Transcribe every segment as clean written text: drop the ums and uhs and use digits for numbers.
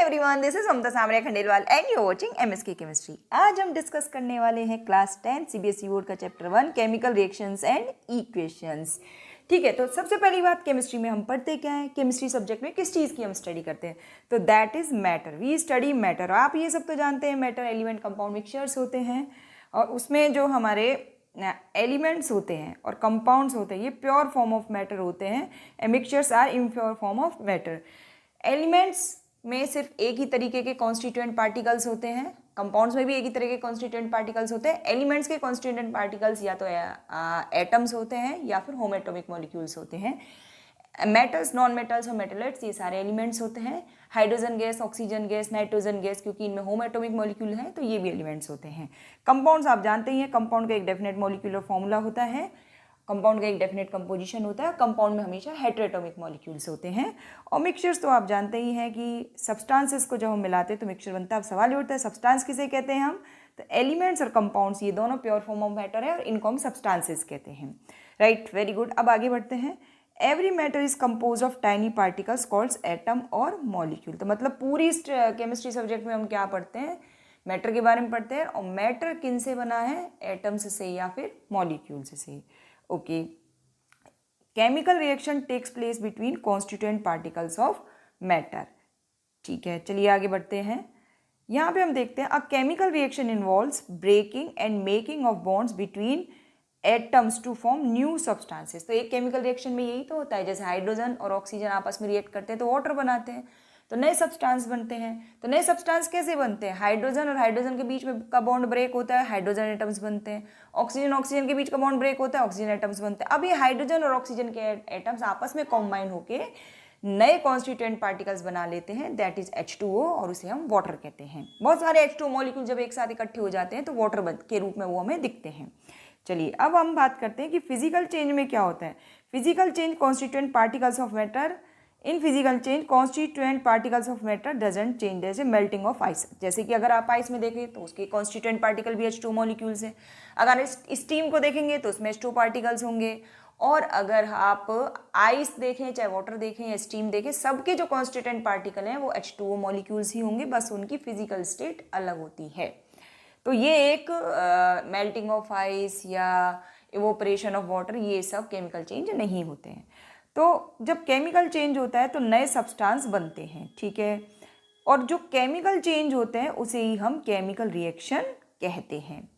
Everyone, this is Mamta Samariya Khandelwal and you watching MSK chemistry. आज हम discuss करने वाले हैं क्लास 10 सीबीएसई बोर्ड का chapter 1 chemical reactions and equations. ठीक है, तो सबसे पहली बात, केमिस्ट्री में हम पढ़ते क्या है, केमिस्ट्री सब्जेक्ट में किस चीज़ की हम स्टडी करते हैं, तो that is matter. We study matter. आप ये सब तो जानते हैं, मैटर एलिमेंट कंपाउंड मिक्सचर्स होते हैं और उसमें जो हमारे एलिमेंट्स होते हैं और कंपाउंड्स होते हैं ये प्योर फॉर्म ऑफ मैटर होते हैं। Mixtures are impure form of matter. Elements में सिर्फ एक ही तरीके के कॉन्स्टिट्यूएंट पार्टिकल्स होते हैं, कंपाउंड्स में भी एक ही तरह के कॉन्स्टिट्यूएंट पार्टिकल्स होते हैं। एलिमेंट्स के कॉन्स्टिट्यूएंट पार्टिकल्स या तो एटम्स होते हैं या फिर होम एटॉमिक मॉलिक्यूल्स होते हैं। मेटल्स, नॉन मेटल्स और मेटलेट्स ये सारे एलिमेंट्स होते हैं। Hydrogen gas, oxygen gas, nitrogen gas, क्योंकि इनमें होम एटॉमिक मॉलिक्यूल हैं तो ये भी एलिमेंट्स होते हैं। कंपाउंड्स आप जानते ही हैं, कंपाउंड का एक डेफिनेट मॉलिक्यूलर फॉर्मूला होता है, कंपाउंड का एक डेफिनेट कंपोजिशन होता है। कंपाउंड में हमेशा हेटेरोएटॉमिक मॉलिक्यूल्स होते हैं। और मिक्सचर्स तो आप जानते ही हैं कि सब्सटेंसेस को जब हम मिलाते हैं तो मिक्सचर बनता है। अब सवाल ये उठता है सब्सटेंस किसे कहते हैं हम, तो एलिमेंट्स और कंपाउंड्स ये दोनों प्योर फॉर्म ऑफ मैटर है और इनको हम सब्सटेंसेस कहते हैं। Right, very good. अब आगे बढ़ते हैं। Every matter is compose of tiny particles called atom और मॉलिक्यूल। तो मतलब पूरी केमिस्ट्री सब्जेक्ट में हम क्या पढ़ते हैं, मैटर के बारे में पढ़ते हैं। और मैटर किन से बना है, एटम्स से या फिर मॉलिक्यूल्स से। Okay, chemical reaction takes place between constituent particles of matter. ठीक है, चलिए आगे बढ़ते हैं। यहाँ पे हम देखते हैं a chemical reaction involves breaking and making of bonds between atoms to form new substances. तो एक केमिकल रिएक्शन में यही तो होता है, जैसे हाइड्रोजन और ऑक्सीजन आपस में रिएक्ट करते हैं तो वाटर बनाते हैं, तो नए सब्सटेंस बनते हैं। तो नए सब्सटेंस कैसे बनते हैं, हाइड्रोजन और हाइड्रोजन के बीच में का बॉन्ड ब्रेक होता है, हाइड्रोजन एटम्स बनते हैं। ऑक्सीजन ऑक्सीजन के बीच का बॉन्ड ब्रेक होता है, ऑक्सीजन एटम्स बनते हैं। अब ये हाइड्रोजन और ऑक्सीजन के एटम्स आपस में कॉम्बाइन होके नए कॉन्स्टिट्यूएंट पार्टिकल्स बना लेते हैं, दैट इज H2O, और उसे हम वाटर कहते हैं। बहुत सारे H2O मॉलिक्यूल जब एक साथ इकट्ठे हो जाते हैं तो वाटर के रूप में वो हमें दिखते हैं। चलिए अब हम बात करते हैं कि फिजिकल चेंज में क्या होता है। Physical change constituent particles of matter, in physical change constituent particles of matter doesn't change, जैसे मेल्टिंग ऑफ आइस। जैसे कि अगर आप आइस में देखें तो उसके कॉन्स्टिट्यूएंट पार्टिकल भी H2 मॉलिक्यूल्स हैं। अगर स्टीम को देखेंगे तो उसमें H2 पार्टिकल्स होंगे। और अगर आप आइस देखें, चाहे वाटर देखें या स्टीम देखें, सबके जो कॉन्स्टिट्यूएंट पार्टिकल हैं वो H2O मॉलिक्यूल्स ही होंगे, बस उनकी फिजिकल स्टेट अलग होती है। तो ये एक मेल्टिंग ऑफ आइस या इवोपरेशन ऑफ वाटर, ये सब केमिकल चेंज नहीं होते हैं। तो जब केमिकल चेंज होता है तो नए सब्सटेंस बनते हैं, ठीक है। और जो केमिकल चेंज होते हैं उसे ही हम केमिकल रिएक्शन कहते हैं।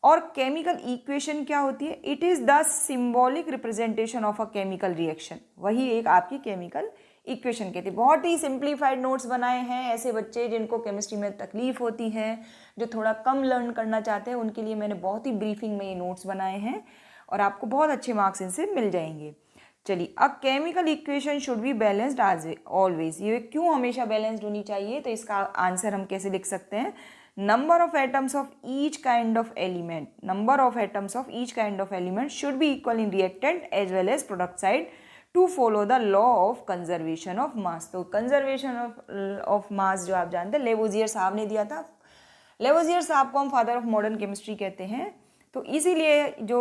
और केमिकल इक्वेशन क्या होती है, it is the symbolic representation of a chemical reaction. वही एक आपकी केमिकल इक्वेशन कहती है। बहुत ही सिंप्लीफाइड नोट्स बनाए हैं ऐसे बच्चे जिनको केमिस्ट्री में तकलीफ होती है, जो थोड़ा कम लर्न करना चाहते हैं, उनके लिए मैंने बहुत ही ब्रीफिंग में ये नोट्स बनाए हैं और आपको बहुत अच्छे मार्क्स इनसे मिल जाएंगे। चलिए, a chemical equation should be balanced as always. ये क्यों हमेशा बैलेंस्ड होनी चाहिए, तो इसका आंसर हम कैसे लिख सकते हैं, number of atoms of each kind of element, number of atoms of each kind of element should be equal in reactant as well as product side to follow the law of conservation of mass. तो conservation of मास जो आप जानते हैं Lavoisier साहब ने दिया था। Lavoisier साहब को हम फादर ऑफ मॉडर्न केमिस्ट्री कहते हैं। तो इसीलिए जो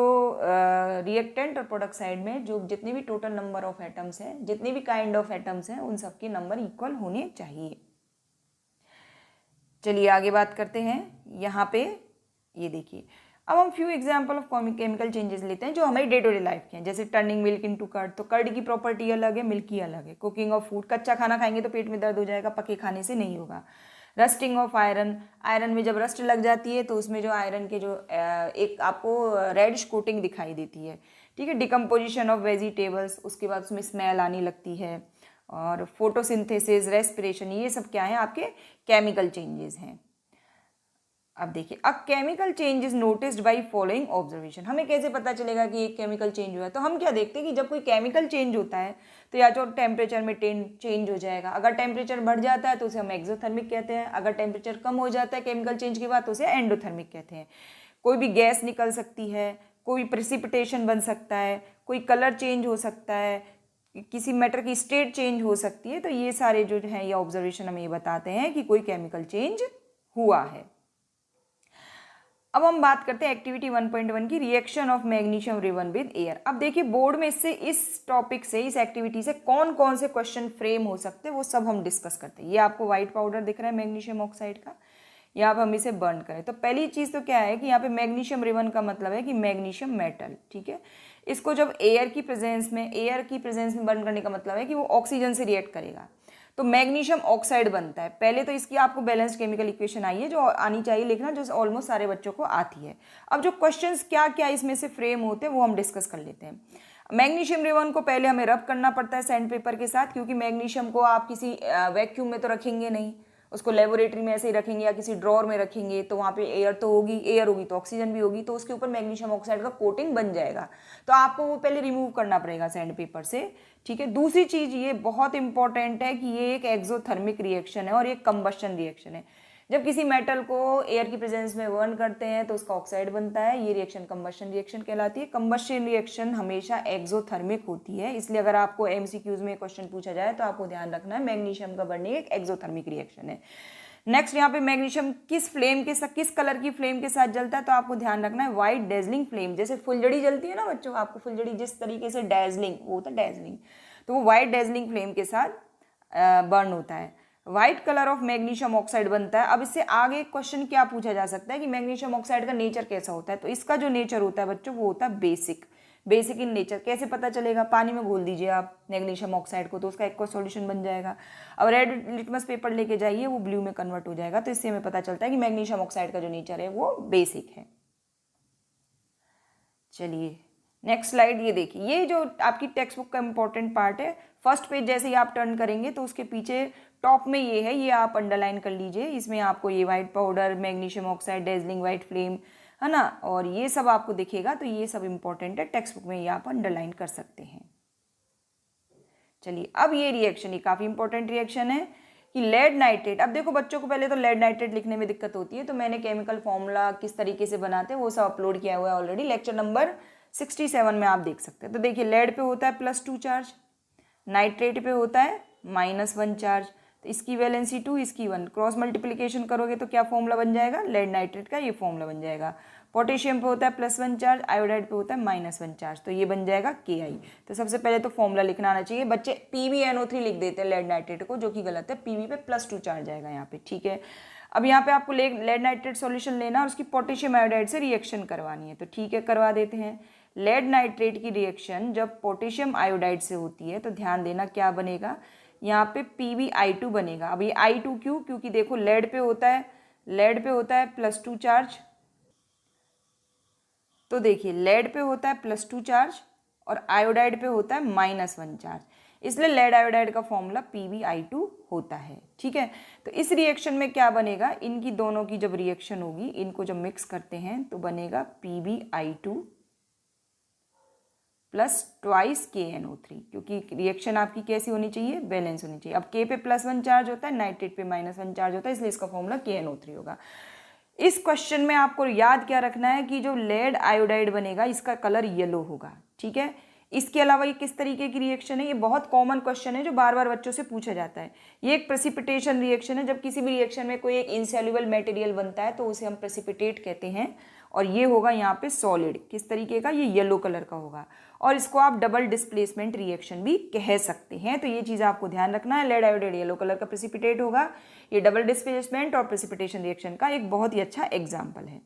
रिएक्टेंट और प्रोडक्ट साइड में जो जितने भी टोटल नंबर ऑफ एटम्स हैं, जितने भी काइंड ऑफ एटम्स हैं, उन सबके नंबर इक्वल होने चाहिए। चलिए आगे बात करते हैं। यहाँ पे ये देखिए, अब हम few example of chemical changes लेते हैं जो हमारी डे टू डे लाइफ के हैं। जैसे टर्निंग मिल्क इनटू कर्ड, तो कर्ड की प्रॉपर्टी अलग है, मिल्क की अलग है। कुकिंग ऑफ फूड, कच्चा खाना खाएंगे तो पेट में दर्द हो जाएगा, पके खाने से नहीं होगा। रस्टिंग ऑफ आयरन, आयरन में जब रस्ट लग जाती है तो उसमें जो आयरन के जो एक आपको रेडिश कोटिंग दिखाई देती है, ठीक है। डिकम्पोजिशन ऑफ वेजिटेबल्स, उसके बाद उसमें स्मेल आने लगती है। और फोटोसिंथेसिस, रेस्पिरेशन, ये सब क्या है, आपके केमिकल चेंजेस हैं। अब देखिए, a chemical change is noticed by following observation. हमें कैसे पता चलेगा कि एक केमिकल चेंज हुआ है, तो हम क्या देखते हैं कि जब कोई केमिकल चेंज होता है तो या तो टेम्परेचर में चेंज हो जाएगा। अगर टेम्परेचर बढ़ जाता है तो उसे हम एक्सोथर्मिक कहते हैं। अगर टेम्परेचर कम हो जाता है केमिकल चेंज के बाद तो उसे एंडोथर्मिक कहते हैं। कोई भी गैस निकल सकती है, कोई प्रेसिपिटेशन बन सकता है, कोई कलर चेंज हो सकता है, किसी मैटर की स्टेट चेंज हो सकती है। तो ये सारे जो है ये ऑब्जर्वेशन हमें ये बताते हैं कि कोई केमिकल चेंज हुआ है। अब हम बात करते हैं एक्टिविटी 1.1 की, reaction of magnesium ribbon with air. अब देखिए बोर्ड में इससे, इस टॉपिक से, इस एक्टिविटी से कौन कौन से क्वेश्चन फ्रेम हो सकते हैं वो सब हम डिस्कस करते हैं। ये आपको व्हाइट पाउडर दिख रहा है मैग्नीशियम ऑक्साइड का, यहाँ पे हम इसे बर्न करें तो पहली चीज़ तो क्या है कि यहाँ पे मैग्नीशियम रिबन का मतलब है कि मैग्नीशियम मेटल, ठीक है। इसको जब एयर की प्रेजेंस में बर्न करने का मतलब है कि वो ऑक्सीजन से रिएक्ट करेगा तो मैग्नीशियम ऑक्साइड बनता है। पहले तो इसकी आपको बैलेंस्ड केमिकल इक्वेशन आई है जो आनी चाहिए लिखना, जो ऑलमोस्ट सारे बच्चों को आती है। अब जो क्वेश्चंस क्या क्या इसमें से फ्रेम होते हैं वो हम डिस्कस कर लेते हैं। मैग्नीशियम रिबन को पहले हमें रब करना पड़ता है सैंड पेपर के साथ, क्योंकि मैग्नीशियम को आप किसी वैक्यूम में तो रखेंगे नहीं, उसको लेबोरेटरी में ऐसे ही रखेंगे या किसी ड्रॉर में रखेंगे तो वहाँ पे एयर तो होगी, एयर होगी तो ऑक्सीजन भी होगी, तो उसके ऊपर मैग्नीशियम ऑक्साइड का कोटिंग बन जाएगा। तो आपको वो पहले रिमूव करना पड़ेगा सैंड पेपर से, ठीक है। दूसरी चीज़ ये बहुत इंपॉर्टेंट है कि ये एक एक्सोथर्मिक रिएक्शन है और ये कंबशन रिएक्शन है। जब किसी मेटल को एयर की प्रेजेंस में बर्न करते हैं तो उसका ऑक्साइड बनता है, ये रिएक्शन कंबशन रिएक्शन कहलाती है। कंबशन रिएक्शन हमेशा एक्सोथर्मिक होती है, इसलिए अगर आपको एमसीक्यूज में क्वेश्चन पूछा जाए तो आपको ध्यान रखना है मैग्नीशियम का बर्निंग एक एक्सोथर्मिक रिएक्शन है। नेक्स्ट यहाँ पे मैग्नीशियम किस फ्लेम के साथ, किस कलर की फ्लेम के साथ जलता है, तो आपको ध्यान रखना है व्हाइट डेजलिंग फ्लेम। जैसे फुलझड़ी जलती है ना बच्चों, आपको फुलझड़ी जिस तरीके से डेजलिंग, वो होता है डेजलिंग, तो वो व्हाइट डेजलिंग फ्लेम के साथ बर्न होता है। White colour of magnesium oxide बनता है। अब इससे आगे क्वेश्चन क्या पूछा जा सकता है कि मैग्नीशियम ऑक्साइड का नेचर कैसा होता है, तो इसका जो नेचर होता है बच्चों वो होता है बेसिक। बेसिक इन नेचर कैसे पता चलेगा, पानी में घोल दीजिए आप मैग्नीशियम ऑक्साइड को तो उसका एक्वा सॉल्यूशन बन जाएगा। अब रेड लिटमस पेपर लेके जाइए, वो ब्लू में कन्वर्ट हो जाएगा, तो इससे हमें पता चलता है कि मैग्नीशियम ऑक्साइड का जो नेचर है वो बेसिक है। चलिए नेक्स्ट स्लाइड, ये देखिए, ये जो आपकी टेक्स्ट बुक का इंपॉर्टेंट पार्ट है। फर्स्ट पेज जैसे ही आप टर्न करेंगे तो उसके पीछे टॉप में ये है, ये आप अंडरलाइन कर लीजिए। इसमें आपको ये white powder, magnesium oxide, dazzling white flame, है ना, और ये सब आपको दिखेगा, तो ये सब इंपॉर्टेंट है, टेक्स्ट बुक में ये आप अंडरलाइन कर सकते हैं। चलिए अब ये रिएक्शन, ये काफ़ी इंपॉर्टेंट रिएक्शन है कि लेड नाइट्रेट। अब देखो बच्चों को पहले तो लेड नाइट्रेट लिखने में दिक्कत होती है, तो मैंने केमिकल फॉर्मूला किस तरीके से बनाते हैं वो सब अपलोड किया हुआ है ऑलरेडी, लेक्चर नंबर 67 में आप देख सकते हैं। तो देखिए लेड पे होता है +2 चार्ज, नाइट्रेट पे होता है -1 चार्ज, तो इसकी वैलेंसी 2, इसकी 1, क्रॉस मल्टीप्लिकेशन करोगे तो क्या फॉर्मूला बन जाएगा, लेड नाइट्रेट का ये फॉर्मूला बन जाएगा। पोटेशियम पे होता है +1 चार्ज, आयोडाइड पे होता है -1 चार्ज, तो ये बन जाएगा Ki। तो सबसे पहले तो फॉर्मूला लिखना आना चाहिए। बच्चे PbNO3 लिख देते हैं लेड नाइट्रेट को, जो कि गलत है, Pb पे +2 चार्ज आएगा यहाँ पे, ठीक है। अब यहाँ पे आपको लेड नाइट्रेट सॉल्यूशन लेना और उसकी पोटेशियम आयोडाइड से रिएक्शन करवानी है, तो ठीक है करवा देते हैं। लेड नाइट्रेट की रिएक्शन जब पोटेशियम आयोडाइड से होती है तो ध्यान देना क्या बनेगा, यहाँ पे PbI2 बनेगा। अब ये I2 क्यों, क्योंकि देखो लेड पे होता है +2 चार्ज, तो देखिए लेड पे होता है +2 चार्ज और आयोडाइड पे होता है -1 चार्ज, इसलिए लेड आयोडाइड का फॉर्मूला PbI2 होता है, ठीक है। तो इस रिएक्शन में क्या बनेगा, इनकी दोनों की जब रिएक्शन होगी, इनको जब मिक्स करते हैं तो बनेगा PbI2 +2 KNO3, क्योंकि रिएक्शन आपकी कैसी होनी चाहिए, बैलेंस होनी चाहिए। अब K पे +1 चार्ज होता है, नाइट्रेट पे -1 चार्ज होता है, इसलिए इसका फॉर्मूला KNO3 होगा। इस क्वेश्चन में आपको याद क्या रखना है कि जो लेड आयोडाइड बनेगा इसका कलर येलो होगा, ठीक है। इसके अलावा ये किस तरीके की रिएक्शन है, ये बहुत कॉमन क्वेश्चन है जो बार बार बच्चों से पूछा जाता है। ये एक प्रेसिपिटेशन रिएक्शन है, जब किसी भी रिएक्शन में कोई एक इनसॉल्युबल मटेरियल बनता है तो उसे हम प्रेसिपिटेट कहते हैं, और ये होगा यहाँ पे सॉलिड, किस तरीके का, ये येलो कलर का होगा, और इसको आप डबल डिस्प्लेसमेंट रिएक्शन भी कह सकते हैं। तो ये चीज़ आपको ध्यान रखना है, लेड आयोडाइड येलो कलर का प्रेसिपिटेट होगा, ये डबल डिस्प्लेसमेंट और प्रेसिपिटेशन रिएक्शन का एक बहुत ही अच्छा एग्जाम्पल है।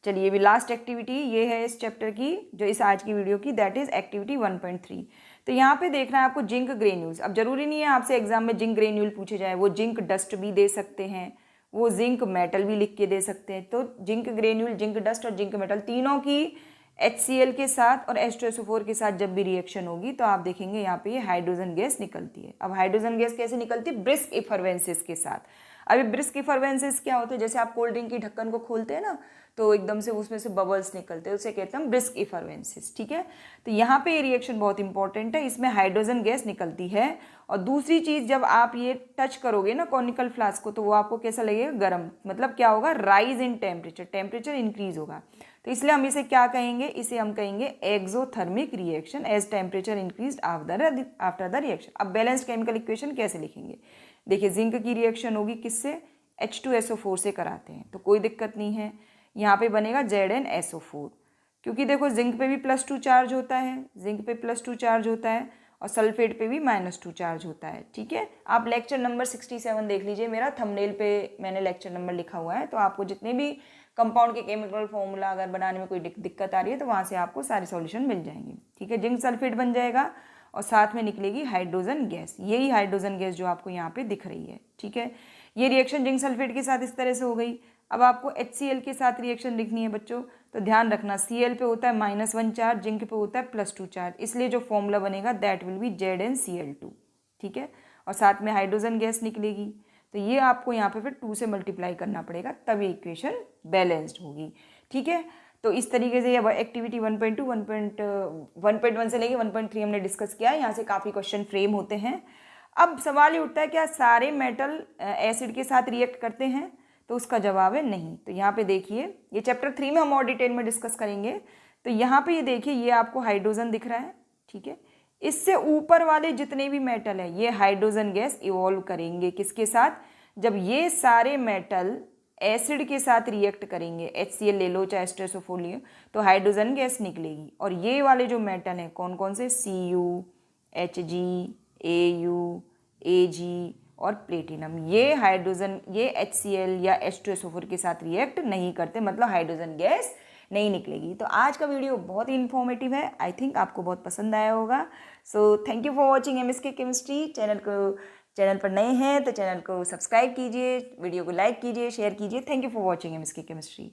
चलिए भी लास्ट एक्टिविटी ये है इस चैप्टर की, जो इस आज की वीडियो की, दैट इज एक्टिविटी 1.3। तो यहाँ पे देखना है आपको जिंक ग्रेन्यूल्स। अब जरूरी नहीं है आपसे एग्जाम में जिंक ग्रेन्यूल पूछे जाए, वो जिंक डस्ट भी दे सकते हैं, वो जिंक मेटल भी लिख के दे सकते हैं। तो जिंक ग्रेन्यूल, जिंक डस्ट और जिंक मेटल तीनों की HCl के साथ और H2SO4 के साथ जब भी रिएक्शन होगी तो आप देखेंगे यहाँ पे ये हाइड्रोजन गैस निकलती है। अब हाइड्रोजन गैस कैसे निकलती है, ब्रिस्क इफरवेंसेस के साथ। अभी ब्रिस्क इफरवेंसेस क्या होते हैं, जैसे आप कोल्ड ड्रिंक की ढक्कन को खोलते हैं ना तो एकदम से उसमें से बबल्स निकलते हैं, उसे कहते हैं ब्रिस्क इफरवेंसेस, ठीक है। तो यहाँ पे ये रिएक्शन बहुत इंपॉर्टेंट है, इसमें हाइड्रोजन गैस निकलती है। और दूसरी चीज़, जब आप ये टच करोगे ना कॉनिकल फ्लास्क को तो वो आपको कैसा लगेगा, गर्म, मतलब क्या होगा, rise in temperature, temperature increase होगा। तो इसलिए हम इसे क्या कहेंगे, इसे हम कहेंगे exothermic reaction as temperature increase after the reaction. अब बैलेंस्ड केमिकल इक्वेशन कैसे लिखेंगे, देखिए जिंक की रिएक्शन होगी किससे, H2SO4 से कराते हैं तो कोई दिक्कत नहीं है। यहाँ पे बनेगा ZnSO4, क्योंकि देखो जिंक पे भी +2 चार्ज होता है, जिंक पे +2 चार्ज होता है और सल्फेट पे भी -2 चार्ज होता है। ठीक है, आप लेक्चर नंबर 67 देख लीजिए, मेरा थंबनेल पे मैंने लेक्चर नंबर लिखा हुआ है, तो आपको जितने भी कंपाउंड के केमिकल फॉर्मूला अगर बनाने में कोई दिक्कत आ रही है तो वहाँ से आपको सारे सॉल्यूशन मिल जाएंगे। ठीक है, जिंक सल्फेट बन जाएगा और साथ में निकलेगी हाइड्रोजन गैस, यही हाइड्रोजन गैस जो आपको यहाँ पे दिख रही है। ठीक है, ये रिएक्शन जिंक सल्फेट के साथ इस तरह से हो गई। अब आपको HCl के साथ रिएक्शन लिखनी है बच्चों, तो ध्यान रखना Cl पे होता है -1 चार्ज, जिंक पे होता है +2 चार्ज, इसलिए जो फॉर्मूला बनेगा दैट विल बी ZnCl2। ठीक है, और साथ में हाइड्रोजन गैस निकलेगी, तो ये आपको यहाँ पे फिर 2 से मल्टीप्लाई करना पड़ेगा, तभी इक्वेशन बैलेंस्ड होगी। ठीक है, तो इस तरीके से अब एक्टिविटी 1.2 1.1 से लेके 1.3 हमने डिस्कस किया है, यहाँ से काफ़ी क्वेश्चन फ्रेम होते हैं। अब सवाल ये उठता है क्या सारे मेटल एसिड के साथ रिएक्ट करते हैं, तो उसका जवाब है नहीं। तो यहाँ पे देखिए, ये चैप्टर 3 में हम और डिटेल में डिस्कस करेंगे। तो यहाँ पे ये देखिए, ये आपको हाइड्रोजन दिख रहा है। ठीक है, इससे ऊपर वाले जितने भी मेटल है ये हाइड्रोजन गैस इवॉल्व करेंगे, किसके साथ, जब ये सारे मेटल एसिड के साथ रिएक्ट करेंगे, HCl ले लो चाहे H2SO4 ले लो, तो हाइड्रोजन गैस निकलेगी। और ये वाले जो मेटल हैं कौन कौन से, Cu, Hg, Au, Ag और प्लेटिनम, ये हाइड्रोजन, ये HCl या H2SO4 के साथ रिएक्ट नहीं करते, मतलब हाइड्रोजन गैस नहीं निकलेगी। तो आज का वीडियो बहुत ही इन्फॉर्मेटिव है, आई थिंक आपको बहुत पसंद आया होगा। So thank you for watching MSK chemistry. Channel पर नए हैं तो चैनल को सब्सक्राइब कीजिए, वीडियो को लाइक कीजिए, शेयर कीजिए। Thank you for watching MSK chemistry.